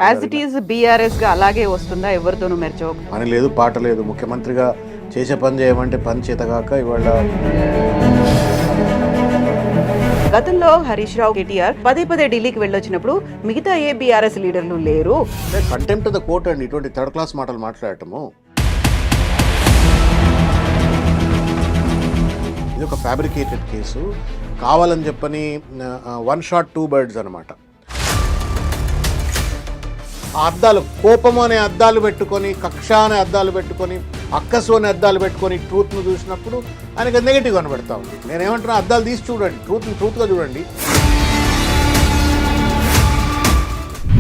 As it is BRS గా అలాగే వస్తుందా? ఎవరితోనూ మెర్చో పని లేదు, పాట లేదు. ముఖ్యమంత్రిగా చేసే పని చేయమంటే పని చేతగాక ఇవాళ గతంలో హరీష్ రావు, కేటీఆర్ పదే పదే ఢిల్లీకి వెళ్ళొచ్చినప్పుడు మిగతా ఏ బీఆర్ఎస్ లీడర్లు లేరు. కంటెంప్ట్ ద కోర్ట్ అండి ఇటువంటి థర్డ్ క్లాస్ మాటలు మాట్లాడటము. ఇది ఒక ఫ్యాబ్రికేటెడ్ కేసు, కావాలని చెప్పని వన్ షాట్ టూ బర్డ్స్ అనమాట. ఆ అద్దాలు, కోపం అనే అద్దాలు పెట్టుకొని, కక్ష అనే అద్దాలు పెట్టుకొని, అక్కసు అనే అద్దాలు పెట్టుకొని ట్రూత్ను చూసినప్పుడు ఆయనకి నెగిటివ్ కనబడతా ఉంది. నేనేమంటున్నా, అద్దాలు తీసి చూడండి, ట్రూత్గా చూడండి.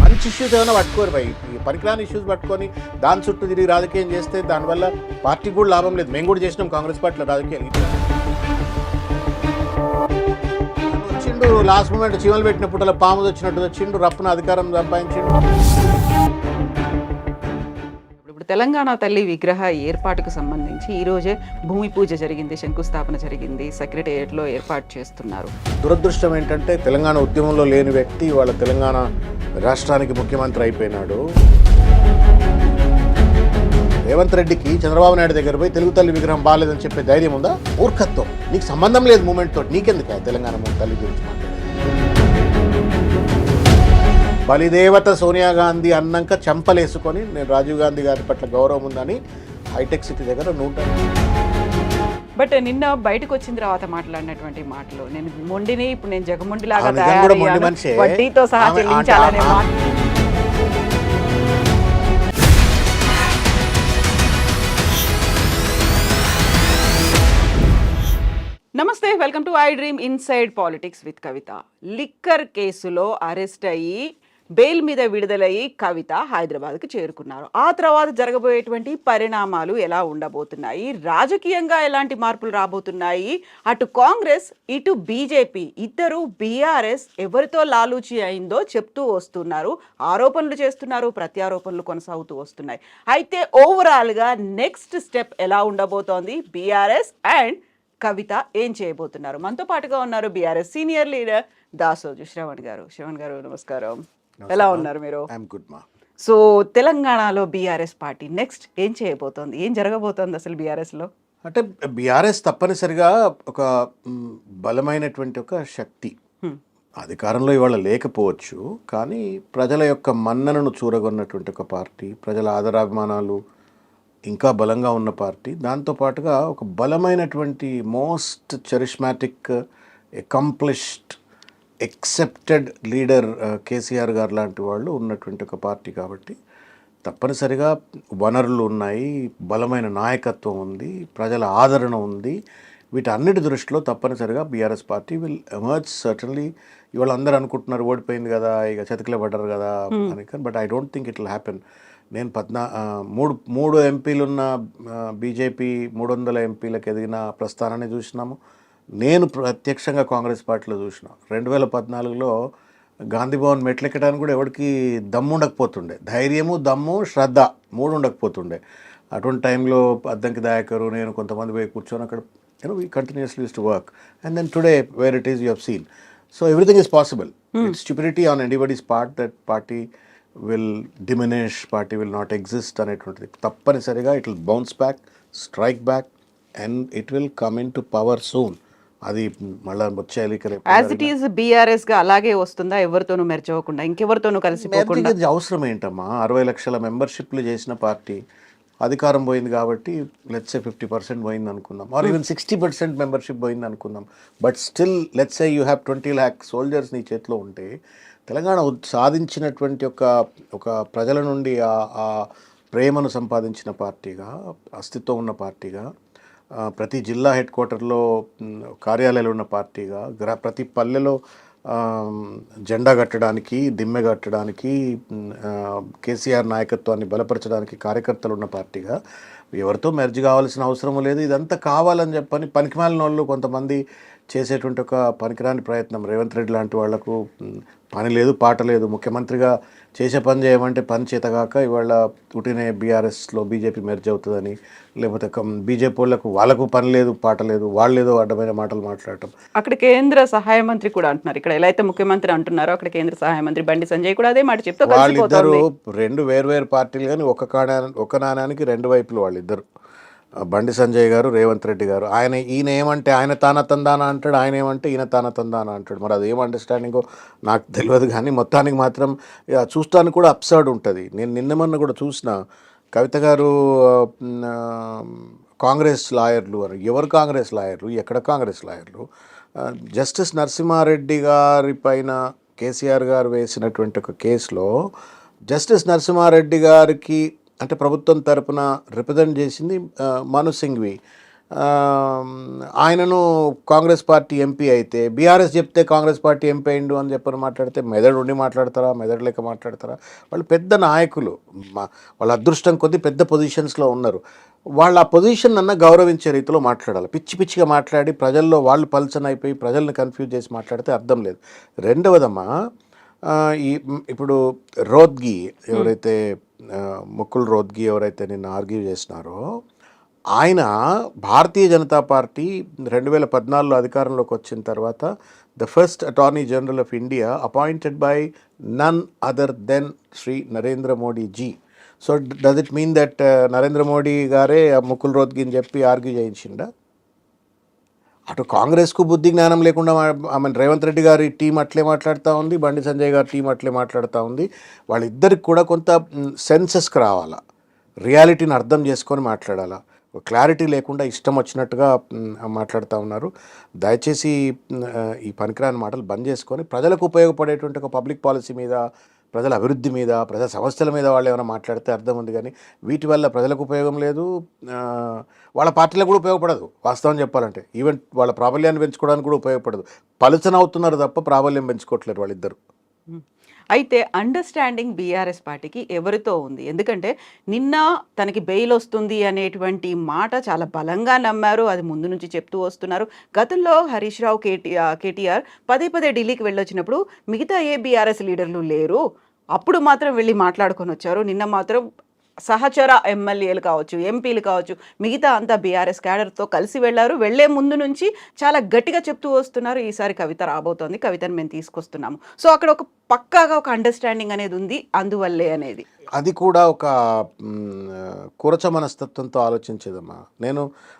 మంచి ఇష్యూస్ ఏమైనా పట్టుకోరు భయ్, ఈ పనికిరాని ఇష్యూస్ పట్టుకొని దాని చుట్టూ తిరిగి రాజకీయం చేస్తే దానివల్ల పార్టీకి కూడా లాభం లేదు. మేము కూడా చేసినాం కాంగ్రెస్ పార్టీలో రాజకీయాలు. వచ్చిండు లాస్ట్ మూమెంట్ చీమలు పెట్టినప్పుడు అలా పాము వచ్చినట్టు వచ్చిండు, రప్పున అధికారం సంపాదించిండు. ఇప్పుడు తెలంగాణ తల్లి విగ్రహ ఏర్పాటుకు సంబంధించి ఈ రోజే భూమి పూజ జరిగింది, శంకుస్థాపన జరిగింది, సెక్రటేరియట్ లో ఏర్పాటు చేస్తున్నారు. దురదృష్టం ఏంటంటే తెలంగాణ ఉద్యమంలో లేని వ్యక్తి వాళ్ళ తెలంగాణ రాష్ట్రానికి ముఖ్యమంత్రి అయిపోయినాడు. రేవంత్ రెడ్డికి చంద్రబాబు నాయుడు దగ్గర పోయి తెలుగు తల్లి విగ్రహం బాగాలేదని చెప్పే ధైర్యం ఉందా? మూర్ఖత్వం. నీకు సంబంధం లేదు మూమెంట్ తోటి, నీకెందుకు తెలంగాణ తల్లి గురించి మాట్లాడాలి? బలిదేవత సోనియా గాంధీ అన్నాక చెంపలేసుకొని నేను రాజీవ్ గాంధీ గారి పట్ల గౌరవం ఉందని హైటెక్ సిటీ దగ్గర 100. బట్ నిన్న బయటకు వచ్చిన తర్వాత మాట్లాడినటువంటి మాటలు, నేను మొండిని, ఇప్పుడు నేను జగమొండిలాగా వడ్డీతో సహా చెల్లించాలనే మాట. నమస్తే, welcome to I dream inside politics with Kavitha. Liquor కేసులో అరెస్ట్ అయ్యి బెయిల్ మీద విడుదలయ్యి కవిత హైదరాబాద్కి చేరుకున్నారు. ఆ తర్వాత జరగబోయేటువంటి పరిణామాలు ఎలా ఉండబోతున్నాయి, రాజకీయంగా ఎలాంటి మార్పులు రాబోతున్నాయి, అటు కాంగ్రెస్ ఇటు బీజేపీ ఇద్దరు బీఆర్ఎస్ ఎవరితో లాలూచి అయిందో చెప్తూ వస్తున్నారు, ఆరోపణలు చేస్తున్నారు, ప్రత్యారోపణలు కొనసాగుతూ వస్తున్నాయి. అయితే ఓవరాల్గా నెక్స్ట్ స్టెప్ ఎలా ఉండబోతోంది, బీఆర్ఎస్ అండ్ కవిత ఏం చేయబోతున్నారు? మనతో పాటుగా ఉన్నారు BRS senior leader Dasoju Shravan గారు. శ్రవణ్ గారు నమస్కారం, ఎలా ఉన్నారు మీరు? సో తెలంగాణలో బీఆర్ఎస్ పార్టీ నెక్స్ట్ ఏం చేయబోతోంది, ఏం జరగబోతోంది అసలు బీఆర్ఎస్లో? అంటే బీఆర్ఎస్ తప్పనిసరిగా ఒక బలమైనటువంటి ఒక శక్తి. అధికారంలో ఇవాళ లేకపోవచ్చు, కానీ ప్రజల యొక్క మన్ననను చూరగొన్నటువంటి ఒక పార్టీ, ప్రజల ఆదరాభిమానాలు ఇంకా బలంగా ఉన్న పార్టీ. దాంతోపాటుగా ఒక బలమైనటువంటి most charismatic, accomplished, accepted leader KCR గారు లాంటి వాళ్ళు ఉన్నటువంటి ఒక పార్టీ. కాబట్టి తప్పనిసరిగా వనరులు ఉన్నాయి, బలమైన నాయకత్వం ఉంది, ప్రజల ఆదరణ ఉంది. వీటన్నిటి దృష్టిలో తప్పనిసరిగా BRS party will emerge certainly. ఇవాళ అందరూ అనుకుంటున్నారు ఓడిపోయింది కదా, ఇక చతికిల పడ్డారు కదా అని, but I don't think it will happen. నేను మూడు ఎంపీలున్న బీజేపీ 300 ఎంపీలకు ఎదిగిన ప్రస్థానాన్ని చూసినాము. నేను ప్రత్యక్షంగా కాంగ్రెస్ పార్టీలో చూసిన 2014లో గాంధీభవన్ మెట్లెక్కడానికి కూడా ఎవరికి దమ్ము ఉండకపోతుండే, ధైర్యము, దమ్ము, శ్రద్ధ 3 ఉండకపోతుండే. అటువంటి టైంలో అద్దంకి దయాకరు, నేను కొంతమంది పోయి కూర్చొని అక్కడ we continuously used to work. And then today where it is you have seen. So everything is possible. It's stupidity on anybody's part that party will diminish, party will not exist అనేటువంటిది. తప్పనిసరిగా it will bounce back, strike back and it will come in to power soon. అది మళ్ళీ వచ్చేయాలి. As it is BRS గా అలాగే వస్తుందా? ఎవరితోనూ మెర్చవకుండా, ఇంకెవరితోనూ కలిసిపోకుండా? అవసరం ఏంటమ్మా? 60 లక్షల మెంబర్షిప్లు చేసిన పార్టీ అధికారం పోయింది కాబట్టి లెట్స్ సే 50% పోయింది అనుకుందాం, ఆర్ ఈవెన్ 60% మెంబర్షిప్ పోయింది అనుకుందాం. But still let's say you have 20 lakh soldiers నీ చేతిలో ఉంటే, తెలంగాణ సాధించినటువంటి ఒక ప్రజల నుండి ఆ ప్రేమను సంపాదించిన పార్టీగా, అస్తిత్వం ఉన్న పార్టీగా, ప్రతి జిల్లా హెడ్ క్వార్టర్లో కార్యాలయాలు ఉన్న పార్టీగా, ప్రతి పల్లెలో జెండా కట్టడానికి, దిమ్మె కట్టడానికి, కేసీఆర్ నాయకత్వాన్ని బలపరచడానికి కార్యకర్తలు ఉన్న పార్టీగా ఎవరితో మెర్జ్ కావాల్సిన అవసరం లేదు. ఇదంతా కావాలని చెప్పని పనికిమాలిన వాళ్ళు కొంతమంది చేసేటువంటి ఒక పనికిరాని ప్రయత్నం. రేవంత్ రెడ్డి లాంటి వాళ్లకు పని లేదు, పాట లేదు. ముఖ్యమంత్రిగా చేసే పని చేయమంటే పని చేతగాక ఇవాళ ఉటినే బీఆర్ఎస్లో బీజేపీ మెర్జ్ అవుతుందని, లేకపోతే బీజేపీ వాళ్ళకు పని లేదు, పాట లేదు, వాళ్ళు ఏదో అడ్డమైన మాటలు మాట్లాడటం. అక్కడ కేంద్ర సహాయ మంత్రి కూడా అంటున్నారు, ఇక్కడ ఎలా అయితే ముఖ్యమంత్రి అంటున్నారో అక్కడ కేంద్ర సహాయ మంత్రి బండి సంజయ్ కూడా అదే మాట చెప్తూ వాళ్ళిద్దరూ రెండు వేర్వేరు పార్టీలు, కానీ ఒక నాణానికి రెండు వైపులు వాళ్ళిద్దరు. బండి సంజయ్ గారు, రేవంత్ రెడ్డి గారు. ఈయన ఏమంటే ఆయన తాన తందాన అంటాడు, ఆయన ఏమంటే ఈయన తాన తందాన అంటాడు. మరి అది ఏం అండర్స్టాండింగో నాకు తెలియదు, కానీ మొత్తానికి మాత్రం చూస్తానికి కూడా అప్సర్డ్ ఉంటుంది. నేను నిన్నమన్న కూడా చూసిన కవిత గారు కాంగ్రెస్ లాయర్లు అని. ఎవరు కాంగ్రెస్ లాయర్లు, ఎక్కడ కాంగ్రెస్ లాయర్లు? జస్టిస్ నరసింహారెడ్డి గారి పైన కేసీఆర్ గారు వేసినటువంటి ఒక కేసులో జస్టిస్ నరసింహారెడ్డి గారికి అంటే ప్రభుత్వం తరపున రిప్రజెంట్ చేసింది మను సింఘ్వి. ఆయనను కాంగ్రెస్ పార్టీ ఎంపీ అయితే బీఆర్ఎస్ చెప్తే కాంగ్రెస్ పార్టీ ఎంపీ అయిండు అని చెప్పని మాట్లాడితే మెదడు ఉండి మాట్లాడతారా, మెదడు లేక మాట్లాడతారా? వాళ్ళు పెద్ద నాయకులు, వాళ్ళ అదృష్టం కొద్దీ పెద్ద పొజిషన్స్లో ఉన్నారు. వాళ్ళ ఆ పొజిషన్ అన్న గౌరవించే రీతిలో మాట్లాడాలి. పిచ్చి పిచ్చిగా మాట్లాడి ప్రజల్లో వాళ్ళు పల్చన్ అయిపోయి ప్రజల్ని కన్ఫ్యూజ్ చేసి మాట్లాడితే అర్థం లేదు. రెండవదమ్మా, ఇప్పుడు రోద్గి ఎవరైతే ముకుల్ రోద్గి ఎవరైతే నిన్న ఆర్గ్యూ చేసినారో, ఆయన భారతీయ జనతా పార్టీ 2014లో అధికారంలోకి వచ్చిన తర్వాత the first attorney general of India appointed by none other than Shri Narendra Modi ji. So does it mean that Narendra Modi గారే ముకుల్ రోద్గిని చెప్పి ఆర్గ్యూ చేయించిండా? అటు కాంగ్రెస్కు బుద్ధి జ్ఞానం లేకుండా రేవంత్ రెడ్డి గారి టీం అట్లే మాట్లాడుతూ ఉంది, బండి సంజయ్ గారి టీం అట్లే మాట్లాడుతూ ఉంది. వాళ్ళిద్దరికి కూడా కొంత సెన్సెస్కి రావాలా, రియాలిటీని అర్థం చేసుకొని మాట్లాడాలా. క్లారిటీ లేకుండా ఇష్టం వచ్చినట్టుగా మాట్లాడుతూ ఉన్నారు. దయచేసి ఈ పనికిరాని మాటలు బంద్ చేసుకొని ప్రజలకు ఉపయోగపడేటువంటి ఒక పబ్లిక్ పాలసీ మీద, ప్రజల అభివృద్ధి మీద, ప్రజా సమస్యల మీద వాళ్ళు ఏమైనా మాట్లాడితే అర్థం ఉంది. కానీ వీటి వల్ల ప్రజలకు ఉపయోగం లేదు, వాళ్ళ పార్టీలకు కూడా ఉపయోగపడదు. వాస్తవం చెప్పాలంటే ఈవెన్ వాళ్ళ ప్రాబల్యాన్ని పెంచుకోవడానికి కూడా ఉపయోగపడదు. పలుచన అవుతున్నారు తప్ప ప్రాబల్యం పెంచుకోవట్లేరు వాళ్ళిద్దరు. అయితే అండర్స్టాండింగ్ బీఆర్ఎస్ పార్టీకి ఎవరితో ఉంది? ఎందుకంటే నిన్న తనకి బెయిల్ వస్తుంది అనేటువంటి మాట చాలా బలంగా నమ్మారు, అది ముందు నుంచి చెప్తూ వస్తున్నారు. గతంలో హరీష్ రావు కేటీఆర్ పదే పదే ఢిల్లీకి వెళ్ళొచ్చినప్పుడు మిగతా ఏ బీఆర్ఎస్ లీడర్లు లేరు, అప్పుడు మాత్రం వెళ్ళి మాట్లాడుకొని వచ్చారు. నిన్న మాత్రం సహచర ఎమ్మెల్యేలు కావచ్చు, ఎంపీలు కావచ్చు, మిగతా అంతా బీఆర్ఎస్ క్యాడర్తో కలిసి వెళ్ళారు. వెళ్లే ముందు నుంచి చాలా గట్టిగా చెప్తూ వస్తున్నారు, ఈసారి కవిత రాబోతోంది, కవితను మేము తీసుకొస్తున్నాము. సో అక్కడ ఒక పక్కాగా ఒక అండర్స్టాండింగ్ అనేది ఉంది, అందువల్లే అనేది. అది కూడా ఒక కురచ మనస్తత్వంతో ఆలోచించేదమ్మా.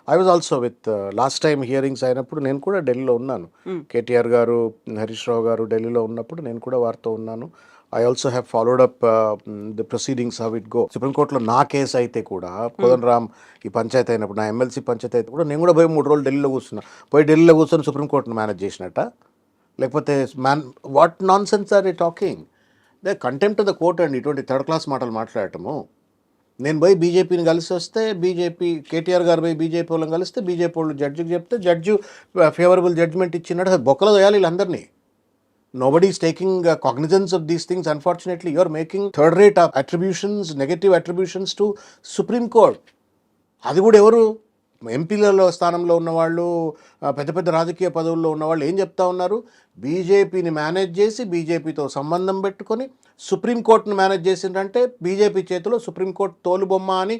I was also with last time hearings అయినప్పుడు నేను కూడా ఢిల్లీలో ఉన్నాను. కేటీఆర్ గారు, హరీష్ రావు గారు ఢిల్లీలో ఉన్నప్పుడు నేను కూడా వారితో ఉన్నాను. I also have followed up the proceedings, how it go. సుప్రీంకోర్టులో నా కేసు అయితే కూడా కోదండరామ్ ఈ పంచాయతీ అయినప్పుడు, నా ఎమ్మెల్సీ పంచాయతీ అయితే కూడా నేను కూడా పోయి 3 రోజులు ఢిల్లీలో ఢిల్లీలో కూర్చొని సుప్రీంకోర్టును మేనేజ్ చేసినట్ట? లేకపోతే what nonsense are a talking? They contempt of the court అండి ఇటువంటి థర్డ్ క్లాస్ మాటలు మాట్లాడటము. నేను పోయి బీజేపీని కలిసి వస్తే కేటీఆర్ గారు పోయి బీజేపీ వాళ్ళని కలిస్తే బీజేపీ వాళ్ళు జడ్జికి చెప్తే జడ్జి ఫేవరబుల్ జడ్జిమెంట్ ఇచ్చినట్టు బొక్కలో వేయాలి వీళ్ళందరినీ. Nobody is taking cognizance of these things. Unfortunately, you are making third-rate attributions, negative attributions to Supreme Court. అది కూడా ఎవరు? ఎంపీలలో స్థానంలో ఉన్నవాళ్ళు, పెద్ద పెద్ద రాజకీయ పదవుల్లో ఉన్నవాళ్ళు ఏం చెప్తా ఉన్నారు? బీజేపీని మేనేజ్ చేసి బీజేపీతో సంబంధం పెట్టుకొని సుప్రీంకోర్టును మేనేజ్ చేసిందంటే బీజేపీ చేతిలో సుప్రీంకోర్టు తోలుబొమ్మ అని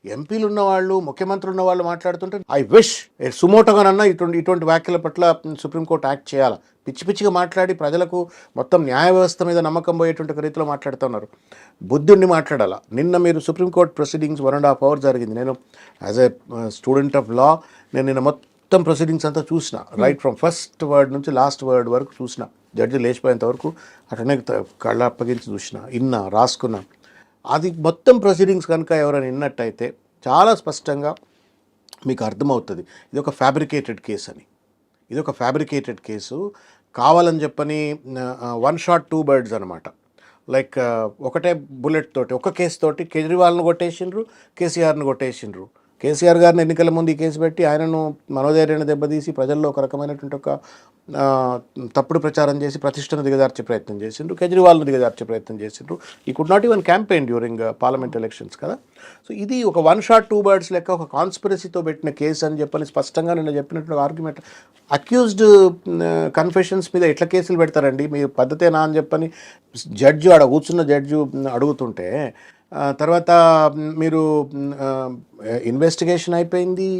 ఎంపీలు ఉన్నవాళ్ళు, ముఖ్యమంత్రులు ఉన్నవాళ్ళు మాట్లాడుతుంటే ఐ విష్ సుమోటోగానన్నా ఇటువంటి వ్యాఖ్యల పట్ల సుప్రీంకోర్టు యాక్ట్ చేయాలి. పిచ్చి పిచ్చిగా మాట్లాడి ప్రజలకు మొత్తం న్యాయ వ్యవస్థ మీద నమ్మకం పోయేటువంటి రీతిలో మాట్లాడుతున్నారు. బుద్ధి ఉండి మాట్లాడాలా. నిన్న మీరు సుప్రీంకోర్టు ప్రొసీడింగ్స్ 1.5 hours జరిగింది. నేను as a student of law నేను నిన్న మొత్తం ప్రొసీడింగ్స్ అంతా చూసిన, రైట్ ఫ్రమ్ ఫస్ట్ వర్డ్ నుంచి లాస్ట్ వర్డ్ వరకు చూసిన. జడ్జి లేచిపోయేంత వరకు అట్లనే కళ్ళ అప్పగించి చూసిన, రాసుకున్నా. అది మొత్తం ప్రొసీడింగ్స్ కనుక ఎవరైనా విన్నట్టయితే చాలా స్పష్టంగా మీకు అర్థమవుతుంది ఇది ఒక ఫ్యాబ్రికేటెడ్ కేసు అని. ఇది ఒక ఫ్యాబ్రికేటెడ్ కేసు, కావాలని చెప్పని 1 shot 2 birds అనమాట. లైక్ ఒకటే బుల్లెట్ తోటి, ఒక కేసు తోటి కేజ్రీవాల్ను కొట్టేసిండ్రు, కేసీఆర్ను కొట్టేసిండ్రు. కేసీఆర్ గారిని ఎన్నికల ముందు ఈ కేసు పెట్టి ఆయనను మనోధైర్యాన్ని దెబ్బతీసి ప్రజల్లో ఒక రకమైనటువంటి ఒక తప్పుడు ప్రచారం చేసి ప్రతిష్టను దిగజార్చే ప్రయత్నం చేసిండ్రు, కేజ్రీవాల్ను దిగజార్చే ప్రయత్నం చేసిండ్రు. ఈ could not even campaign during parliament elections కదా. సో ఇది ఒక 1 shot 2 birds లెక్క ఒక కాన్స్పిరసీతో పెట్టిన కేసు అని చెప్పని స్పష్టంగా నేను చెప్పినట్టు ఆర్గ్యుమెంట్. అక్యూజ్డ్ కన్ఫెషన్స్ మీద ఎట్లా కేసులు పెడతారండి, మీ పద్ధతేనా అని చెప్పని జడ్జి ఆడ కూర్చున్న జడ్జి అడుగుతుంటే తర్వాత మీరు ఇన్వెస్టిగేషన్ అయిపోయింది,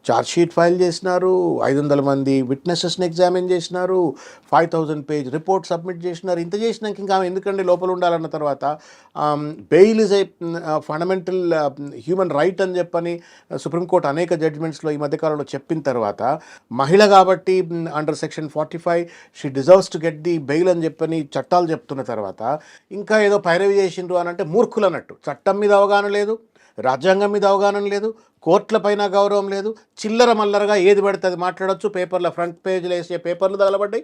ఛార్జ్షీట్ ఫైల్ చేసినారు, 500 మంది విట్నెసెస్ని ఎగ్జామిన్ చేసినారు, 5000 page రిపోర్ట్ సబ్మిట్ చేసినారు. ఇంత చేసినాక ఇంకా ఎందుకంటే లోపల ఉండాలన్న తర్వాత bail is a fundamental human right అని చెప్పని సుప్రీంకోర్టు అనేక జడ్జ్మెంట్స్లో ఈ మధ్యకాలంలో చెప్పిన తర్వాత మహిళ కాబట్టి under section 45 she deserves to get the bail అని చెప్పని చట్టాలు చెప్తున్న తర్వాత ఇంకా ఏదో పైరవి చేసిండ్రు అని అంటే మూర్ఖులు అన్నట్టు. చట్టం మీద అవగాహన లేదు, రాజ్యాంగం మీద అవగాహన లేదు, కోర్టుల పైన గౌరవం లేదు, చిల్లర మల్లరగా ఏది పడితే అది మాట్లాడచ్చు. పేపర్ల ఫ్రంట్ పేజ్లో వేసే పేపర్లు తగలబడ్డాయి,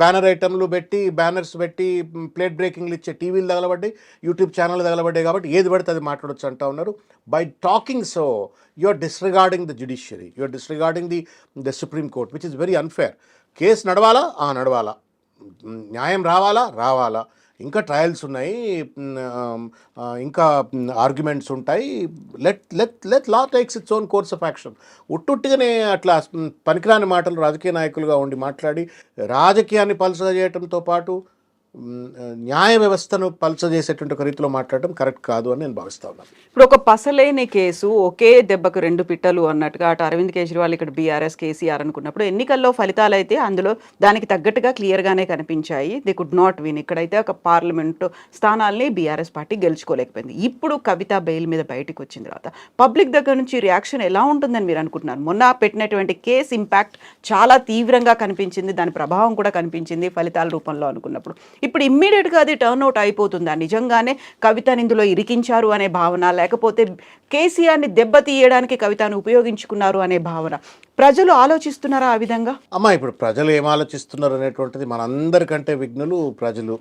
బ్యానర్ ఐటమ్లు పెట్టి బ్యానర్స్ పెట్టి ప్లేట్ బ్రేకింగ్లు ఇచ్చే టీవీలు తగలబడ్డాయి, యూట్యూబ్ ఛానల్ తగలబడ్డాయి. కాబట్టి ఏది పడితే అది మాట్లాడచ్చు అంటా ఉన్నారు. By talking so you are disregarding the judiciary, you are disregarding the supreme court, which is very unfair. Case నడవాలా నడవాలా, న్యాయం రావాలా, ఇంకా ట్రయల్స్ ఉన్నాయి, ఇంకా ఆర్గ్యుమెంట్స్ ఉంటాయి. Let law takes its own course of action. ఉట్టుట్టుగానే అట్లా పనికిరాని మాటలు రాజకీయ నాయకులుగా ఉండి మాట్లాడి రాజకీయాన్ని పల్సగా చేయడంతో పాటు న్యాయ వ్యవస్థను పల్చజేసేటువంటి ఒక రీతిలో మాట్లాడటం కరెక్ట్ కాదు అని నేను భావిస్తా ఉన్నాను. ఇప్పుడు ఒక పసలేని కేసు ఒకే దెబ్బకు 2 పిట్టలు అన్నట్టుగా అటు అరవింద్ కేజ్రీవాల్ ఇక్కడ బీఆర్ఎస్ కేసీఆర్ అనుకున్నప్పుడు ఎన్నికల్లో ఫలితాలు అయితే అందులో దానికి తగ్గట్టుగా క్లియర్గానే కనిపించాయి. They could not win. ఇక్కడైతే ఒక పార్లమెంటు స్థానాల్ని బీఆర్ఎస్ పార్టీ గెలుచుకోలేకపోయింది. ఇప్పుడు కవిత బెయిల్ మీద బయటకు వచ్చిన తర్వాత పబ్లిక్ దగ్గర నుంచి రియాక్షన్ ఎలా ఉంటుందని మీరు అనుకుంటున్నారు? మొన్న పెట్టినటువంటి కేసు ఇంపాక్ట్ చాలా తీవ్రంగా కనిపించింది, దాని ప్రభావం కూడా కనిపించింది ఫలితాల రూపంలో అనుకున్నప్పుడు. ఇప్పుడు ఇమ్మీడియట్గా అది టర్న్అవుట్ అయిపోతుందా? నిజంగానే కవితని ఇందులో ఇరికించారు అనే భావన, లేకపోతే కేసీఆర్ని దెబ్బతీయడానికి కవితను ఉపయోగించుకున్నారు అనే భావన ప్రజలు ఆలోచిస్తున్నారా ఆ విధంగా? ఇప్పుడు ప్రజలు ఏం ఆలోచిస్తున్నారు అనేటువంటిది మనందరికంటే విఘ్నులు ప్రజలు.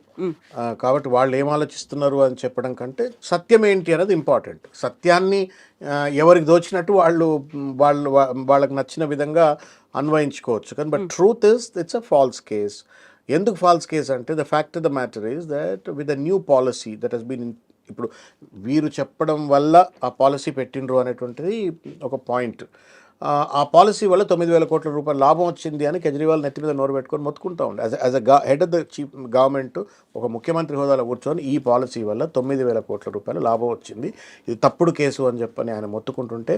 కాబట్టి వాళ్ళు ఏం ఆలోచిస్తున్నారు అని చెప్పడం కంటే సత్యం ఏంటి అనేది ఇంపార్టెంట్. సత్యాన్ని ఎవరికి దోచినట్టు వాళ్ళకి నచ్చిన విధంగా అన్వయించుకోవచ్చు. కానీ but truth is it's a false case. ఎందుకు ఫాల్స్ కేస్ అంటే the fact of the matter is that with the new policy that he's been, ఇప్పుడు వీరు చెప్పడం వల్ల ఆ పాలసీ పెట్టిండ్రు అనేటువంటిది ఒక పాయింట్. ఆ పాలసీ వల్ల 9,000 కోట్ల రూపాయల లాభం వచ్చింది అని కేజ్రీవాల్ నెత్తి మీద నోరు పెట్టుకొని మొత్తుకుంటా ఉండే. As a head of the chief government ఒక ముఖ్యమంత్రి హోదాలో కూర్చొని ఈ పాలసీ వల్ల 9,000 కోట్ల రూపాయల లాభం వచ్చింది, ఇది తప్పుడు కేసు అని చెప్పని ఆయన మొత్తుకుంటుంటే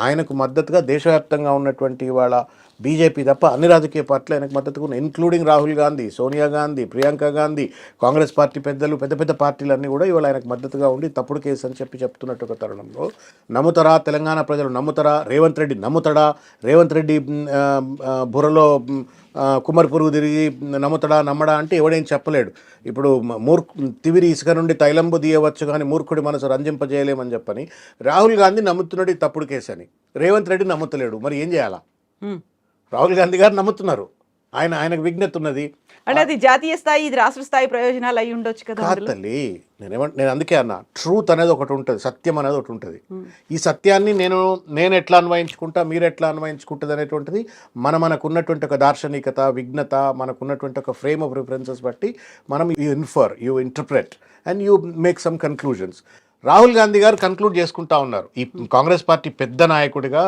ఆయనకు మద్దతుగా దేశవ్యాప్తంగా ఉన్నటువంటి వాళ్ళ బీజేపీ తప్ప అన్ని రాజకీయ పార్టీలు ఆయనకు మద్దతుగా ఉన్నాయి, ఇంక్లూడింగ్ రాహుల్ గాంధీ, సోనియా గాంధీ, ప్రియాంక గాంధీ, కాంగ్రెస్ పార్టీ పెద్దలు, పెద్ద పార్టీలన్నీ కూడా ఇవాళ ఆయనకు మద్దతుగా ఉండి తప్పుడు కేసు అని చెప్తున్నట్టు ఒక తరుణంలో నమ్ముతారా తెలంగాణ ప్రజలు? నమ్ముతారా? రేవంత్ రెడ్డి నమ్ముతాడా? రేవంత్ రెడ్డి బుర్రలో కుమ్మరి పురుగు తిరిగి నమ్మడా అంటే ఎవడేం చెప్పలేడు. ఇప్పుడు తివిరి ఇసుక నుండి తైలంబు తీయవచ్చు కానీ మూర్ఖుడి మనసు రంజింపజేయలేమని చెప్పని రాహుల్ గాంధీ నమ్ముతున్నాడు తప్పుడు కేసు అని, రేవంత్ రెడ్డి నమ్ముతలేడు. మరి ఏం చేయాలా? రాహుల్ గాంధీ గారు నమ్ముతున్నారు, ఆయనకు విజ్ఞత ఉన్నది. అంటే అది జాతీయ స్థాయి, ఇది రాష్ట్ర స్థాయి ప్రయోజనాలు అయి ఉండొచ్చు కదా. తల్లి నేను అందుకే అన్నా, ట్రూత్ అనేది ఒకటి ఉంటుంది, సత్యం అనేది ఒకటి ఉంటుంది. ఈ సత్యాన్ని నేను ఎట్లా అన్వయించుకుంటా, మీరు ఎట్లా అన్వయించుకుంటుంది అనేటువంటిది మనకున్నటువంటి ఒక దార్శనికత, విఘ్నత, మనకున్నటువంటి ఒక ఫ్రేమ్ ఆఫ్ రిఫరెన్సెస్ బట్టి మనం you interpret and you make some conclusions. Rahul Gandhi గారు కన్క్లూడ్ చేసుకుంటా ఉన్నారు. ఈ కాంగ్రెస్ పార్టీ పెద్ద నాయకుడిగా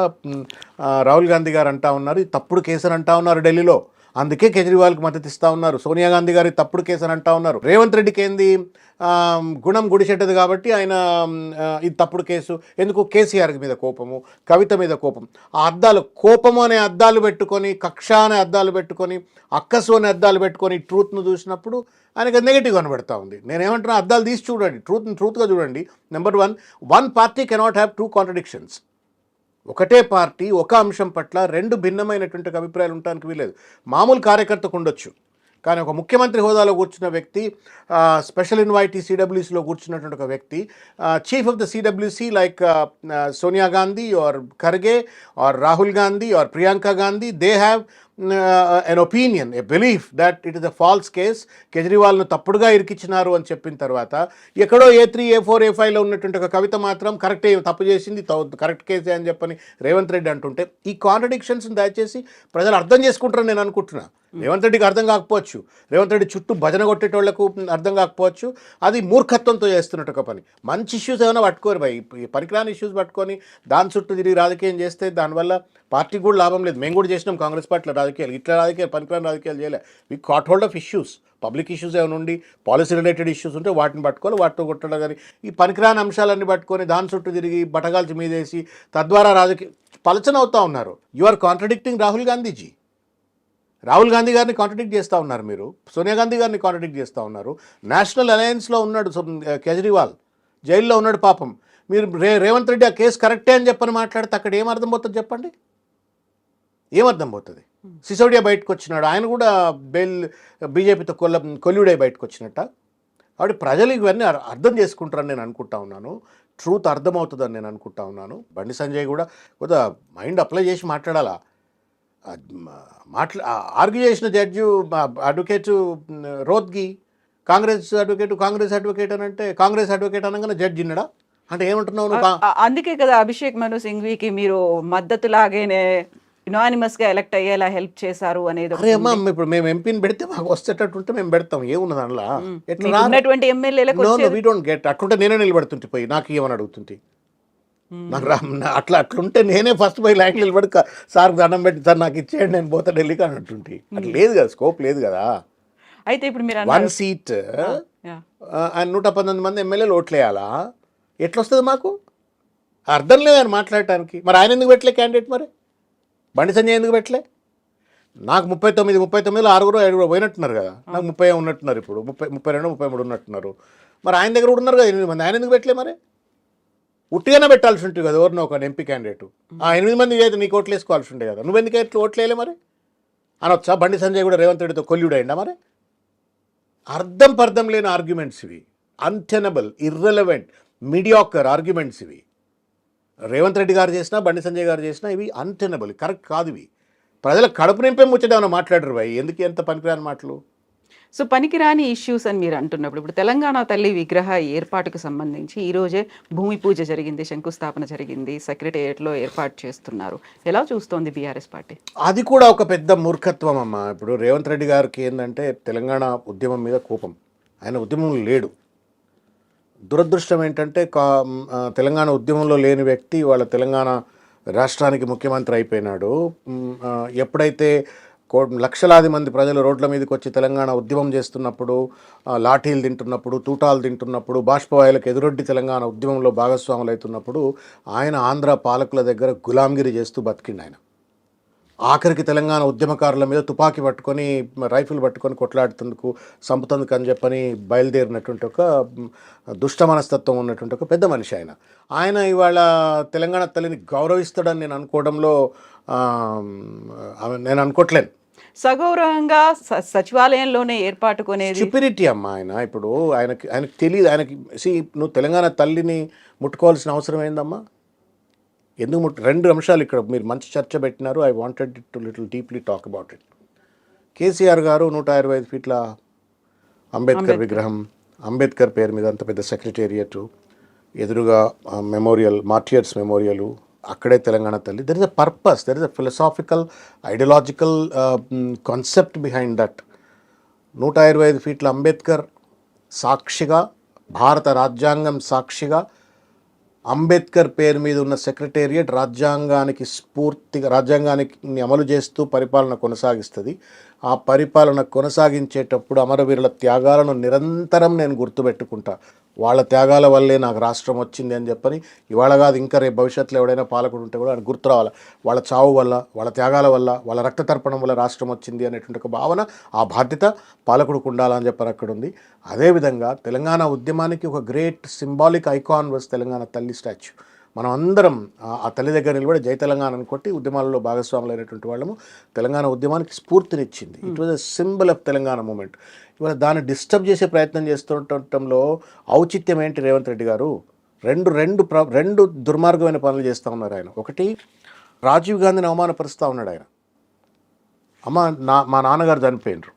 రాహుల్ గాంధీ గారు అంటా ఉన్నారు, ఈ తప్పుడు కేసు అని అంటా ఉన్నారు ఢిల్లీలో, అందుకే కేజ్రీవాల్కి మద్దతు ఇస్తూ ఉన్నారు. సోనియా గాంధీ గారి తప్పుడు కేసు అని అంటా ఉన్నారు. రేవంత్ రెడ్డికి ఏంది గుణం గుడిచెట్టది కాబట్టి ఆయన ఇది తప్పుడు కేసు. ఎందుకు? కేసీఆర్ మీద కోపము, కవిత మీద కోపం. ఆ అద్దాలు, కోపము అనే అద్దాలు పెట్టుకొని, కక్ష అనే అద్దాలు పెట్టుకొని, అక్కసు అనే అద్దాలు పెట్టుకొని ట్రూత్ను చూసినప్పుడు ఆయనకు నెగిటివ్ కనబడతా ఉంది. నేనేమంటున్నా, అద్దాలు తీసి చూడండి, ట్రూత్గా చూడండి. Number one party cannot have 2 contradictions. ఒకటే పార్టీ ఒక అంశం పట్ల 2 భిన్నమైనటువంటి అభిప్రాయాలు ఉండడానికి వీలేదు. మామూలు కార్యకర్తకు ఉండొచ్చు, కానీ ఒక ముఖ్యమంత్రి హోదాలో కూర్చున్న వ్యక్తి, స్పెషల్ ఇన్వైటీ సిడబ్ల్యూసీలో కూర్చున్నటువంటి ఒక వ్యక్తి, chief of the CWC like Sonia Gandhi or Kharge or Rahul Gandhi or Priyanka Gandhi, they have an opinion, a belief that it is a false case, కేజ్రీవాల్ను తప్పుడుగా ఇరికిచ్చినారు అని చెప్పిన తర్వాత ఎక్కడో A3, A4, A5లో ఉన్నటువంటి ఒక కవిత మాత్రం కరెక్టే, తప్పు చేసింది, కరెక్ట్ కేసే అని చెప్పని రేవంత్ రెడ్డి అంటుంటే ఈ కాంట్రడిక్షన్స్ దయచేసి ప్రజలు అర్థం చేసుకుంటారని నేను అనుకుంటున్నా. రేవంత్ రెడ్డికి అర్థం కాకపోవచ్చు, రేవంత్ రెడ్డి చుట్టూ భజన కొట్టేటోళ్లకు అర్థం కాకపోవచ్చు, అది మూర్ఖత్వంతో చేస్తున్నట్టు ఒక పని. మంచి ఇష్యూస్ ఏమైనా పట్టుకోరు భయ్, పనికిరాని ఇష్యూస్ పట్టుకొని దాని చుట్టూ తిరిగి రాజకీయం చేస్తే దానివల్ల పార్టీకి కూడా లాభం లేదు. మేము కూడా చేసినాం కాంగ్రెస్ పార్టీలో రాజకీయాలు, ఇట్లా రాజకీయాలు పనికిరాని రాజకీయాలు చేయలే. We caught hold of issues, public issues ఏమైనా ఉండి పాలసీ రిలేటెడ్ ఇష్యూస్ ఉంటే వాటిని పట్టుకోవాలి, వాటితో కొట్టడం. కానీ ఈ పనికిరాని అంశాలన్నీ పట్టుకొని దాని చుట్టూ తిరిగి బటగాల్చి మీదేసి తద్వారా రాజకీయ పలచన అవుతూ ఉన్నారు. You are contradicting Rahul Gandhiji. Rahul Gandhi గారిని కాంట్రడిక్ట్ చేస్తూ ఉన్నారు మీరు, సోనియా గాంధీ గారిని కాంట్రడిక్ట్ చేస్తూ ఉన్నారు. నేషనల్ అలయన్స్లో ఉన్నాడు కేజ్రీవాల్, జైల్లో ఉన్నాడు పాపం. మీరు రేవంత్ రెడ్డి ఆ కేసు కరెక్టే అని చెప్పని మాట్లాడితే అక్కడ ఏం అర్థం పోతుంది చెప్పండి? ఏమర్థం పోతుంది? సిసోడియా బయటకు వచ్చినాడు, ఆయన కూడా బీజేపీతో కొల్లుడై బయటకు వచ్చినట్ట. కాబట్టి ప్రజలు ఇవన్నీ అర్థం చేసుకుంటారని నేను అనుకుంటా ఉన్నాను, ట్రూత్ అర్థమవుతుందని నేను అనుకుంటా ఉన్నాను. బండి సంజయ్ కూడా కొద్దిగా మైండ్ అప్లై చేసి మాట్లాడాలా. ఆర్గ్యూ చేసిన జడ్జి అడ్వకేటు రోద్గి, కాంగ్రెస్ అడ్వకేట్ అని అంటే కాంగ్రెస్ అడ్వకేట్ అనగానే జడ్జి విన్నాడా అంటే ఏమంటున్నావు? అందుకే కదా అభిషేక్ మను సింఘ్వీకి మీరు మద్దతు లాగానే యునానిమస్ గా ఎలక్ట్ అయ్యేలా హెల్ప్ చేశారు అనేది. అరే అమ్మా, ఇప్పుడు మేము ఎంపీని పెడితే మాకు వచ్చేటట్టుంటే మేము పెడతాం, ఏమున్నది అందులో? ఉన్నటువంటి ఎమ్మెల్యేలకు వీ డోంట్ గెట్. అట్లుంటే నేనే నిలబడుతుంటే పోయి నాకు ఏమని అడుగుతుంటే నాకు అట్లుంటే నేనే ఫస్ట్ పోయి లైన్ నిలబడి సార్ దండం పెట్టి సార్ నాకు ఇచ్చేయండి నేను పోతా ఢిల్లీకి అని అంటుంటే. అట్లా లేదు కదా, స్కోప్ లేదు కదా. అయితే ఇప్పుడు మీరు 1 సీట్ 119 మంది ఎమ్మెల్యేలు ఓట్లేయాలా? ఎట్లా వస్తుంది మాకు? అర్థం లేదు ఆయన మాట్లాడటానికి. మరి ఆయన ఎందుకు పెట్టలే క్యాండిడేట్? మరి బండి సంజయ్ ఎందుకు పెట్టలే? నాకు 39లో 6 పోయినట్టున్నారు కదా, నాకు 30 ఉన్నట్టున్నారు ఇప్పుడు, 32 33 ఉన్నట్టున్నారు. మరి ఆయన దగ్గర కూడా ఉన్నారు కదా 8 మంది, ఆయన ఎందుకు పెట్టలే? మరి ఉట్టిగానే పెట్టాల్సి ఉంటుంది కదా ఎవరినో ఒక ఎంపీ క్యాండిడేట్. ఆ 8 మంది అయితే నీకు ఓట్లు వేసుకోవాల్సి ఉండే కదా, నువ్వెందుకు ఎట్లా ఓట్లేలే మరి అనొచ్చా? బండి సంజయ్ కూడా రేవంత్ రెడ్డితో కొల్లుడైందా? మరి అర్థం లేని ఆర్గ్యుమెంట్స్ ఇవి, అన్టెనబుల్, ఇర్రెలవెంట్, మీడియాకర్ ఆర్గ్యుమెంట్స్ ఇవి. రేవంత్ రెడ్డి గారు చేసినా బండి సంజయ్ గారు చేసినా ఇవి అన్టెనబుల్, కరెక్ట్ కాదు ఇవి. ప్రజల కడుపు నింపే ముచ్చటేమైనా మాట్లాడరు భయ్, ఎందుకు ఎంత పనికిరాని మాటలు? సో పనికిరాని ఇష్యూస్ అని మీరు అంటున్నప్పుడు ఇప్పుడు తెలంగాణ తల్లి విగ్రహ ఏర్పాటుకు సంబంధించి ఈరోజే భూమి పూజ జరిగింది, శంకుస్థాపన జరిగింది, సెక్రటేరియట్లో ఏర్పాటు చేస్తున్నారు. ఎలా చూస్తోంది బీఆర్ఎస్ పార్టీ? అది కూడా ఒక పెద్ద మూర్ఖత్వం అమ్మ. ఇప్పుడు రేవంత్ రెడ్డి గారికి ఏంటంటే తెలంగాణ ఉద్యమం మీద కోపం, ఆయన ఉద్యమంలో లేడు. దురదృష్టం ఏంటంటే తెలంగాణ ఉద్యమంలో లేని వ్యక్తి వాళ్ళ తెలంగాణ రాష్ట్రానికి ముఖ్యమంత్రి అయిపోయినాడు. ఎప్పుడైతే లక్షలాది మంది ప్రజలు రోడ్ల మీదకి వచ్చి తెలంగాణ ఉద్యమం చేస్తున్నప్పుడు, లాఠీలు తింటున్నప్పుడు, తూటాలు తింటున్నప్పుడు, బాష్పవాయులకు ఎదురొడ్డి తెలంగాణ ఉద్యమంలో భాగస్వాములు అవుతున్నప్పుడు ఆయన ఆంధ్ర పాలకుల దగ్గర గులాంగిరి చేస్తూ బతికిండు. ఆయన ఆఖరికి తెలంగాణ ఉద్యమకారుల మీద తుపాకీ పట్టుకొని రైఫిల్ పట్టుకొని కొట్లాడుతుందుకు సంపుతందుకు అని చెప్పని బయలుదేరినటువంటి ఒక దుష్ట మనస్తత్వం ఉన్నటువంటి ఒక పెద్ద మనిషి ఆయన ఇవాళ తెలంగాణ తల్లిని గౌరవిస్తాడని నేను అనుకోవడంలో నేను అనుకోవట్లేను. సగౌరవంగా సచివాలయంలోనే ఏర్పాటుకునేది స్టూపిడిటీ అమ్మ. ఆయన ఇప్పుడు ఆయనకి తెలియదు. ఆయనకి నువ్వు తెలంగాణ తల్లిని ముట్టుకోవాల్సిన అవసరం ఏందమ్మా? ఎందుకు 2 అంశాలు ఇక్కడ మీరు మంచి చర్చ పెట్టినారు. I wanted it to little deeply talk about it. KCR గారు 125 ఫీట్ల అంబేద్కర్ విగ్రహం, అంబేద్కర్ పేరు మీద అంత పెద్ద సెక్రటేరియట్, ఎదురుగా మెమోరియల్, మార్టియర్స్ మెమోరియల్, అక్కడే తెలంగాణ తల్లి. There is a purpose, there is a philosophical ideological concept behind that. 125 ఫీట్ల అంబేద్కర్ సాక్షిగా, భారత రాజ్యాంగం సాక్షిగా అంబేద్కర్ పేరు మీద ఉన్న సెక్రటేరియట్ రాజ్యాంగానికి స్ఫూర్తిగా, రాజ్యాంగాన్ని అమలు చేస్తూ పరిపాలన కొనసాగిస్తుంది. ఆ పరిపాలన కొనసాగించేటప్పుడు అమరవీరుల త్యాగాలను నిరంతరం నేను గుర్తుపెట్టుకుంటా. వాళ్ళ త్యాగాల వల్లే నాకు రాష్ట్రం వచ్చింది అని చెప్పని ఇవాళ కాదు, ఇంకా రేపు భవిష్యత్తులో ఎవడైనా పాలకుడు ఉంటే కూడా ఆయన గుర్తు రావాలి. వాళ్ళ చావు వల్ల, వాళ్ళ త్యాగాల వల్ల, వాళ్ళ రక్త తర్పణం వల్ల రాష్ట్రం వచ్చింది అనేటువంటి ఒక భావన, ఆ బాధ్యత పాలకుడికి ఉండాలని చెప్పని అక్కడ ఉంది. అదేవిధంగా తెలంగాణ ఉద్యమానికి ఒక great symbolic icon was Telangana తల్లి స్టాచ్యూ. మనం అందరం ఆ తల్లి దగ్గర నిలబడి జై తెలంగాణ అనుకొట్టి ఉద్యమాలలో భాగస్వాములైనటువంటి వాళ్ళము. తెలంగాణ ఉద్యమానికి స్ఫూర్తినిచ్చింది. It was a symbol of Telangana movement. ఇవాళ దాన్ని డిస్టర్బ్ చేసే ప్రయత్నం చేస్తుండటంలో ఔచిత్యం ఏంటి? రేవంత్ రెడ్డి గారు రెండు దుర్మార్గమైన పనులు చేస్తూ ఉన్నారు ఆయన. ఒకటి, రాజీవ్ గాంధీని అవమానపరుస్తూ ఉన్నాడు ఆయన. అమ్మ మా నాన్నగారు చనిపోయినరు,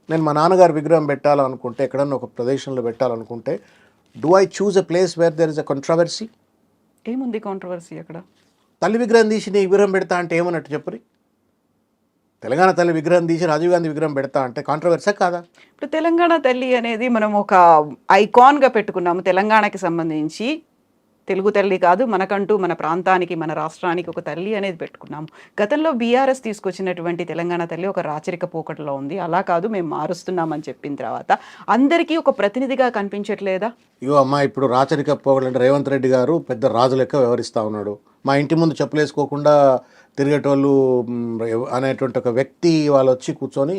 నేను మా నాన్నగారు విగ్రహం పెట్టాలనుకుంటే, ఎక్కడన్నా ఒక ప్రదేశంలో పెట్టాలనుకుంటే, do I choose a place where there is a controversy? ఏముంది కాంట్రవర్సీ అక్కడ? తల్లి విగ్రహం తీసి నీ విగ్రహం పెడతా అంటే ఏమన్నట్టు చెప్పరి? తెలంగాణ తల్లి విగ్రహం తీసి రాజీవ్ గాంధీ విగ్రహం పెడతా అంటే కాంట్రవర్సీ కాదా? ఇప్పుడు తెలంగాణ తల్లి అనేది మనం ఒక ఐకాన్గా పెట్టుకున్నాము తెలంగాణకి సంబంధించి. తెలుగు తల్లి కాదు, మనకంటూ మన ప్రాంతానికి మన రాష్ట్రానికి ఒక తల్లి అనేది పెట్టుకున్నాము. గతంలో బీఆర్ఎస్ తీసుకొచ్చినటువంటి తెలంగాణ తల్లి ఒక రాచరిక పోకట్లో ఉంది. అలా కాదు, మేము మారుస్తున్నామని చెప్పిన తర్వాత అందరికీ ఒక ప్రతినిధిగా కనిపించట్లేదా? ఇగో అమ్మా, ఇప్పుడు రాచరిక పోగలంటే రేవంత్ రెడ్డి గారు పెద్ద రాజు లెక్క వ్యవహరిస్తూ ఉన్నాడు. మా ఇంటి ముందు చెప్పులు వేసుకోకుండా తిరిగేటోళ్ళు అనేటువంటి ఒక వ్యక్తి వాళ్ళు వచ్చి కూర్చొని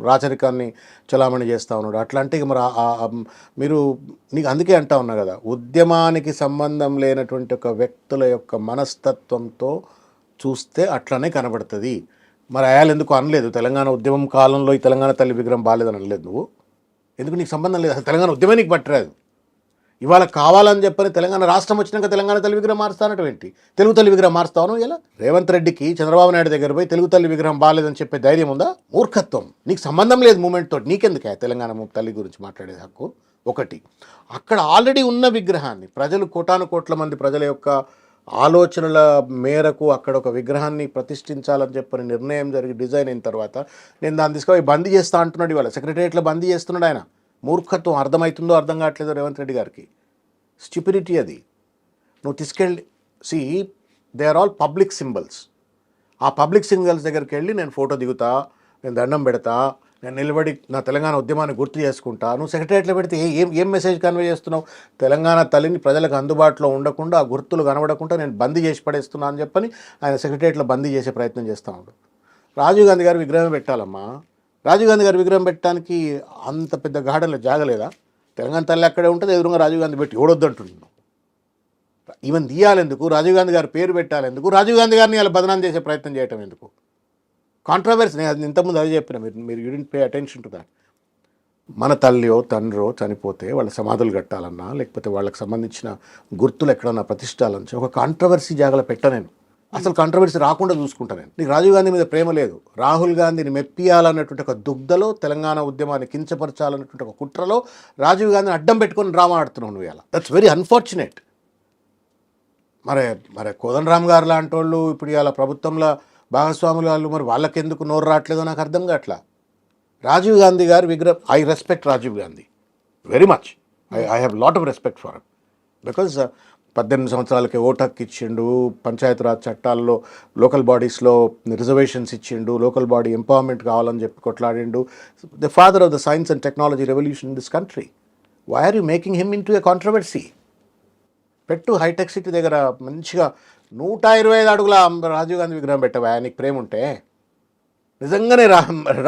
రాచరికాన్ని చలామణి చేస్తూ ఉన్నాడు. అట్లా అంటే ఇక మరి మీరు నీకు అందుకే అంటా ఉన్నా కదా, ఉద్యమానికి సంబంధం లేనటువంటి ఒక వ్యక్తుల యొక్క మనస్తత్వంతో చూస్తే అట్లనే కనబడుతుంది. మరి అయాలు ఎందుకు అనలేదు? తెలంగాణ ఉద్యమం కాలంలో ఈ తెలంగాణ తల్లి విగ్రహం బాగాలేదని అనలేదు నువ్వు? ఎందుకు నీకు సంబంధం లేదు? అసలు తెలంగాణ ఉద్యమే నీకు పట్టరాదు. ఇవాళ కావాలని చెప్పని తెలంగాణ రాష్ట్రం వచ్చినాక తెలంగాణ తల్లి విగ్రహం మారుస్తానటువంటి తెలుగు తల్లి విగ్రహం మారుస్తాను ఇలా? రేవంత్ రెడ్డికి చంద్రబాబు నాయుడు దగ్గర పోయి తెలుగు తల్లి విగ్రహం బాగాలేదని చెప్పే ధైర్యం ఉందా? మూర్ఖత్వం. నీకు సంబంధం లేదు మూమెంట్ తోటి, నీకెందుకే తెలంగాణ తల్లి గురించి మాట్లాడే హక్కు? ఒకటి, అక్కడ ఆల్రెడీ ఉన్న విగ్రహాన్ని ప్రజలు కోటాను కోట్ల మంది ప్రజల యొక్క ఆలోచనల మేరకు అక్కడ ఒక విగ్రహాన్ని ప్రతిష్ఠించాలని చెప్పని నిర్ణయం జరిగి డిజైన్ అయిన తర్వాత నేను దాన్ని తీసుకొని బందీ చేస్తా అంటున్నాడు. ఇవాళ సెక్రటరియట్లో బందీ చేస్తున్నాడు ఆయన. మూర్ఖత్వం. అర్థమవుతుందో అర్థం కావట్లేదో రేవంత్ రెడ్డి గారికి. స్టిపిరిటీ అది. నువ్వు తీసుకెళ్ళి they are all public symbols. ఆ పబ్లిక్ సింబల్స్ దగ్గరికి వెళ్ళి నేను ఫోటో దిగుతా, నేను దండం పెడతా, నేను నిలబడి నా తెలంగాణ ఉద్యమాన్ని గుర్తు చేసుకుంటా. నువ్వు సెక్రటరియట్లో పెడితే ఏం మెసేజ్ కన్వే చేస్తున్నావు? తెలంగాణ తల్లిని ప్రజలకు అందుబాటులో ఉండకుండా, ఆ గుర్తులు కనబడకుండా నేను బందీ చేసి పడేస్తున్నా అని చెప్పని ఆయన సెక్రటరియట్లో బందీ చేసే ప్రయత్నం చేస్తూ ఉన్నాడు. రాజీవ్ గాంధీ గారి విగ్రహం పెట్టాలమ్మా. రాజీవ్ గాంధీ గారి విగ్రహం పెట్టడానికి అంత పెద్ద గార్డెన్లో జాగలేదా? తెలంగాణ తల్లి అక్కడే ఉంటుంది, ఎదురుగా రాజీవ్ గాంధీ పెట్టి ఎవడొద్దంటున్నాను. ఈవెన్ తీయాలెందుకు? రాజీవ్ గాంధీ గారి పేరు పెట్టాలెందుకు? రాజీవ్ గాంధీ గారిని అలా బదనాం చేసే ప్రయత్నం చేయటం ఎందుకు? కాంట్రవర్సీ. నేను అది ఇంతకుముందు అదే చెప్పిన, మీరు you didn't pay attention to that. మన తల్లియో తండ్రో చనిపోతే వాళ్ళ సమాధులు కట్టాలన్నా, లేకపోతే వాళ్ళకి సంబంధించిన గుర్తులు ఎక్కడన్నా ప్రతిష్టాలని ఒక కాంట్రవర్సీ జాగలో పెట్ట నేను. అసలు కాంట్రవర్సీ రాకుండా చూసుకుంటా నేను. నీకు రాజీవ్ గాంధీ మీద ప్రేమ లేదు, రాహుల్ గాంధీని మెప్పియాలన్నటువంటి ఒక దుగ్ధలో, తెలంగాణ ఉద్యమాన్ని కించపరచాలన్నటువంటి ఒక కుట్రలో రాజీవ్ గాంధీని అడ్డం పెట్టుకొని డ్రామా ఆడుతున్నావు నువ్వు. ఇలా దట్స్ వెరీ అన్ఫార్చునేట్. మరి కోదండరామ్ గారు లాంటి వాళ్ళు ఇప్పుడు ఇలా ప్రభుత్వంలో భాగస్వాములు వాళ్ళు, మరి వాళ్ళకెందుకు నోరు రావట్లేదో నాకు అర్థం కావట్లా. రాజీవ్ గాంధీ గారి విగ్రహం, I respect Rajiv Gandhi very much. I have lot of respect for him. Because 18 సంవత్సరాలకి ఓటు హక్కు ఇచ్చిండు, పంచాయతీరాజ్ చట్టాల్లో లోకల్ బాడీస్లో రిజర్వేషన్స్ ఇచ్చిండు, లోకల్ బాడీ ఎంపవర్మెంట్ కావాలని చెప్పి కొట్లాడిండు. The father of the science and technology revolution in this country. Why are you making him in to a controversy? పెట్టు hitech city దగ్గర మంచిగా 125 అడుగుల రాజీవ్ గాంధీ విగ్రహం పెట్టవా నీకు ప్రేమ ఉంటే. నిజంగానే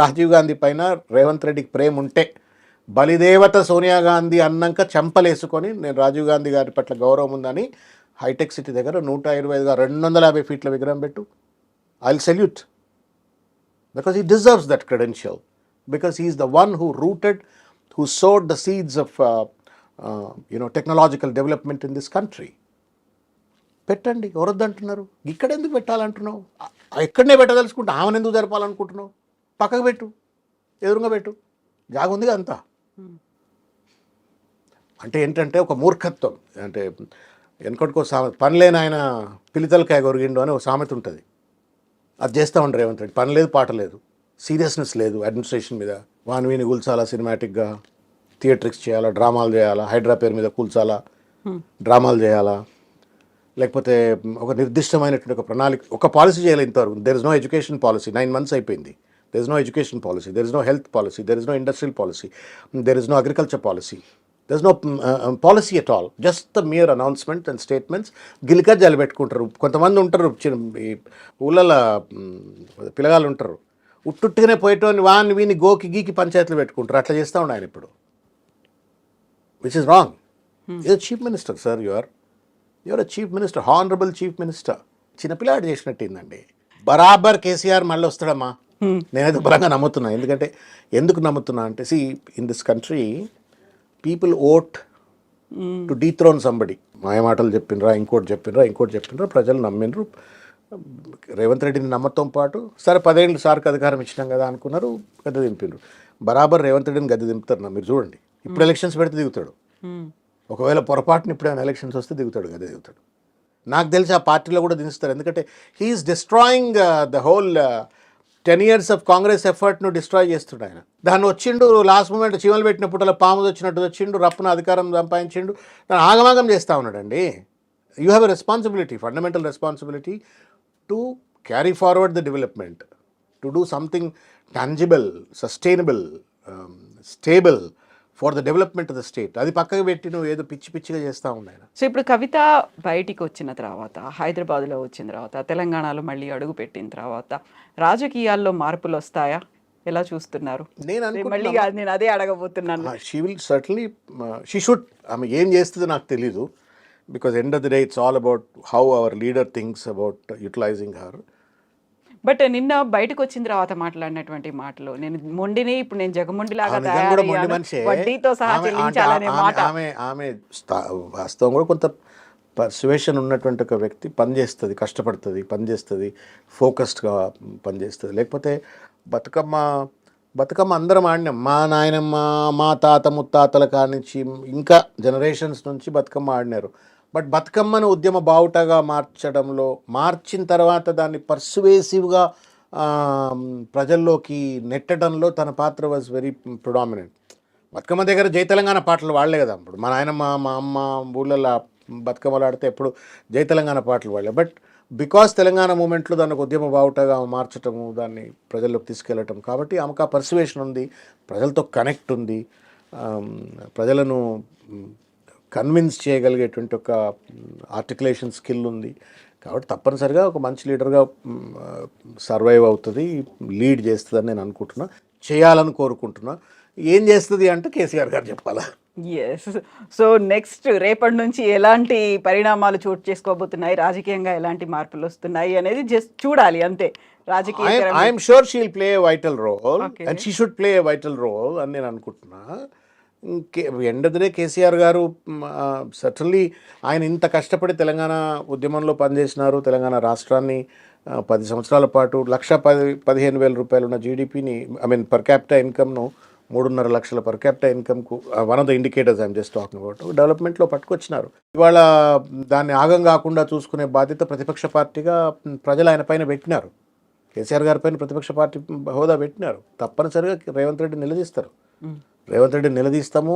రాజీవ్ గాంధీ పైన రేవంత్ రెడ్డికి ప్రేమ ఉంటే, బలిదేవత సోనియా గాంధీ అన్నాక చెంపలేసుకొని నేను రాజీవ్ గాంధీ గారి పట్ల గౌరవం ఉందని హైటెక్ సిటీ దగ్గర 125గా 250 ఫీట్ల విగ్రహం పెట్టు. I will salute. Because he deserves that credential. Because he is the one who rooted, who sowed the seeds of technological development in this country. పెట్టండి, ఎవరొద్దంటున్నారు? ఇక్కడ ఎందుకు పెట్టాలంటున్నావు? ఎక్కడనే పెట్టదలుచుకుంటే ఆమెను ఎందుకు జరపాలనుకుంటున్నావు? పక్కకు పెట్టు, ఎదురుగా పెట్టు, జాగుందిగా అంతా. అంటే ఏంటంటే ఒక మూర్ఖత్వం. అంటే వెనకటికో సామెత, పనిలేని ఆయన పిలితలకాయ కొరిగిండు అని ఒక సామెత ఉంటుంది. అది చేస్తూ ఉంటారు రేవంత్ రెడ్డి. పని లేదు, పాట లేదు, సీరియస్నెస్ లేదు అడ్మినిస్ట్రేషన్ మీద. వాని వీని కూల్చాలా, సినిమాటిక్గా థియేటర్స్ చేయాలా, డ్రామాలు చేయాలా, హైడ్రా పేరు మీద కూల్చాలా, డ్రామాలు చేయాలా, లేకపోతే ఒక నిర్దిష్టమైనటువంటి ఒక ప్రణాళిక, ఒక పాలసీ చేయాలి. ఇంతవరకు there is no education policy. 9 months అయిపోయింది. There is no education policy, there is no health policy, there is no industrial policy, there is no agriculture policy, there is no policy at all. Just the mere announcement and statements. గిలికా జలు పెట్టుకుంటారు. కొంతమంది ఉంటారు ఈ ఊళ్ళలో పిల్లగాళ్ళు ఉంటారు, ఉట్టుట్టుగానే పోయేటోని వాని వీని గోకి గీకి పంచాయతీలు పెట్టుకుంటారు. అట్లా చేస్తూ ఉండే ఆయన ఇప్పుడు, which is wrong. You're chief minister sir, you're a chief minister, honourable chief minister. చిన్నపిల్లాడు చేసినట్టుందండి. బరాబర్ కేసీఆర్ మళ్ళీ వస్తాడమ్మా. నేనైతే బలంగా నమ్ముతున్నా. ఎందుకు నమ్ముతున్నా అంటే, in this country people vote to dethrone somebody. మాయమాటలు చెప్పిండ్రా, ఇంకోటి చెప్పిండ్రా, ప్రజలు నమ్మిండ్రు. రేవంత్ రెడ్డిని నమ్మతం పాటు సరే 10 ఏళ్ళు సార్కి అధికారం ఇచ్చినాం కదా అనుకున్నారు, గద్దె దింపిండ్రు. బరాబర్ రేవంత్ రెడ్డిని గద్దె దింపుతారు మీరు చూడండి. ఇప్పుడు ఎలక్షన్స్ పెడితే దిగుతాడు, ఒకవేళ పొరపాటున ఇప్పుడైనా ఎలక్షన్స్ వస్తే దిగుతాడు, గద్దె దిగుతాడు. నాకు తెలిసి ఆ పార్టీలో కూడా దించుతారు, ఎందుకంటే he is destroying the whole 10 years of Congress ఎఫర్ట్ను డిస్ట్రాయ్ చేస్తుండే ఆయన. దాన్ని వచ్చిండు లాస్ట్ మూమెంట్ చీమలు పెట్టినప్పుడు అలా పాము వచ్చినట్టు వచ్చిండు, రప్పున అధికారం సంపాదించిండు, దాన్ని ఆగమాగం చేస్తూ ఉన్నాడండి. You have a responsibility, fundamental responsibility to carry forward the development, to do something tangible, sustainable, stable for the development of the state. అది పక్కకు పెట్టి నువ్వు ఏదో పిచ్చి పిచ్చిగా చేస్తూ ఉన్నాయి. సో ఇప్పుడు కవిత బయటికి వచ్చిన తర్వాత, హైదరాబాద్లో వచ్చిన తర్వాత, తెలంగాణలో మళ్ళీ అడుగు పెట్టిన తర్వాత రాజకీయాల్లో మార్పులు వస్తాయా? ఎలా చూస్తున్నారు? నేను అదే అడగబోతున్నాను. She will certainly, she should. ఆమె ఏం చేస్తుందో నాకు తెలీదు, because end of the day it's all about how our leader thinks about utilising her. But నిన్న బయటకు వచ్చిన తర్వాత మాట్లాడినటువంటి మాటలు, నేను మొండిని, ఇప్పుడు నేను జగమొండిలాగా వడ్డీతో సహా చెల్లించాలనే మాట. ఆమె వాస్తవం కూడా కొంత పర్సువేషన్ ఉన్నటువంటి ఒక వ్యక్తి పనిచేస్తుంది, కష్టపడుతుంది, పనిచేస్తుంది, ఫోకస్డ్గా పనిచేస్తుంది. లేకపోతే బతుకమ్మ అందరం ఆడినాం. మా నాయనమ్మ, మా తాత ముత్తాతల కానించి ఇంకా జనరేషన్స్ నుంచి బతుకమ్మ ఆడినారు. బట్ బతుకమ్మను ఉద్యమ బావుటగా మార్చిన తర్వాత దాన్ని పర్సువేసివ్గా ప్రజల్లోకి నెట్టడంలో తన పాత్ర వాజ్ వెరీ ప్రొడామినెంట్. బతుకమ్మ దగ్గర జై తెలంగాణ పాటలు వాడలే కదా. ఇప్పుడు మా నాయనమ్మ, మా అమ్మ ఊళ్ళల్లో బతుకమ్మలు ఆడితే ఎప్పుడు జై తెలంగాణ పాటలు వాడలే. బట్ బికాస్ తెలంగాణ మూమెంట్లో దానికి ఉద్యమ బావుటగా మార్చటము, దాన్ని ప్రజల్లోకి తీసుకెళ్ళటం, కాబట్టి ఆమెకు ఆ పర్సువేషన్ ఉంది, ప్రజలతో కనెక్ట్ ఉంది, ప్రజలను కన్విన్స్ చేయగలిగేటువంటి ఒక ఆర్టికులేషన్ స్కిల్ ఉంది. కాబట్టి తప్పనిసరిగా ఒక మంచి లీడర్గా సర్వైవ్ అవుతుంది, లీడ్ చేస్తుందని నేను అనుకుంటున్నా, చేయాలని కోరుకుంటున్నా. ఏం చేస్తుంది అంటే కేసీఆర్ గారు చెప్పాలా. ఎస్. సో నెక్స్ట్ రేపటి నుంచి ఎలాంటి పరిణామాలు చోటు చేసుకోబోతున్నాయి, రాజకీయంగా ఎలాంటి మార్పులు వస్తున్నాయి అనేది జస్ట్ చూడాలి అంతే. I'm sure she will play a vital role and she should play a vital role అని నేను అనుకుంటున్నా. End of the day KCR గారు సర్టన్లీ ఆయన ఇంత కష్టపడి తెలంగాణ ఉద్యమంలో పనిచేసినారు. తెలంగాణ రాష్ట్రాన్ని 10 సంవత్సరాల పాటు 1,15,000 రూపాయలు ఉన్న జీడిపిని, పర్ క్యాపిటల్ ఇన్కమ్ను 3.5 లక్షల పర్ క్యాపిటల్ ఇన్కమ్కు one of the indicators I'm just talking about డెవలప్మెంట్లో పట్టుకొచ్చినారు. ఇవాళ దాన్ని ఆగం కాకుండా చూసుకునే బాధ్యత ప్రతిపక్ష పార్టీగా ప్రజలు ఆయన పైన పెట్టినారు. కేసీఆర్ గారి పైన ప్రతిపక్ష పార్టీ హోదా పెట్టినారు. తప్పనిసరిగా రేవంత్ రెడ్డి నిలదీస్తారు. రేవంత్ రెడ్డిని నిలదీస్తాము,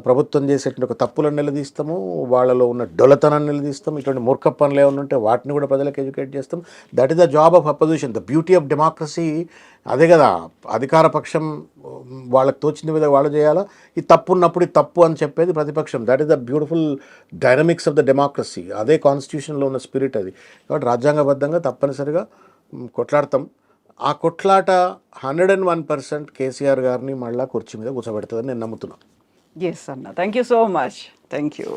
ప్రభుత్వం చేసేటువంటి ఒక తప్పులను నిలదీస్తాము, వాళ్ళలో ఉన్న డొలతనాన్ని నిలదీస్తాం, ఇటువంటి మూర్ఖ పనులు ఏమైనా ఉంటే వాటిని కూడా ప్రజలకు ఎడ్యుకేట్ చేస్తాం. That is the job of opposition. The beauty of democracy అదే కదా. అధికార పక్షం వాళ్ళకి తోచిన విధంగా వాళ్ళు చేయాలా, ఈ తప్పు ఉన్నప్పుడు ఈ తప్పు అని చెప్పేది ప్రతిపక్షం. That is the beautiful dynamics of the democracy. అదే కాన్స్టిట్యూషన్లో ఉన్న స్పిరిట్ అది. కాబట్టి రాజ్యాంగబద్ధంగా తప్పనిసరిగా కొట్లాడతాం. ఆ కొట్లాట 101% కేసీఆర్ గారిని మళ్ళా కుర్చీ మీద కూర్చోబెడుతుందని నేను నమ్ముతున్నాను. ఎస్ అన్న, thank you so much. Thank you.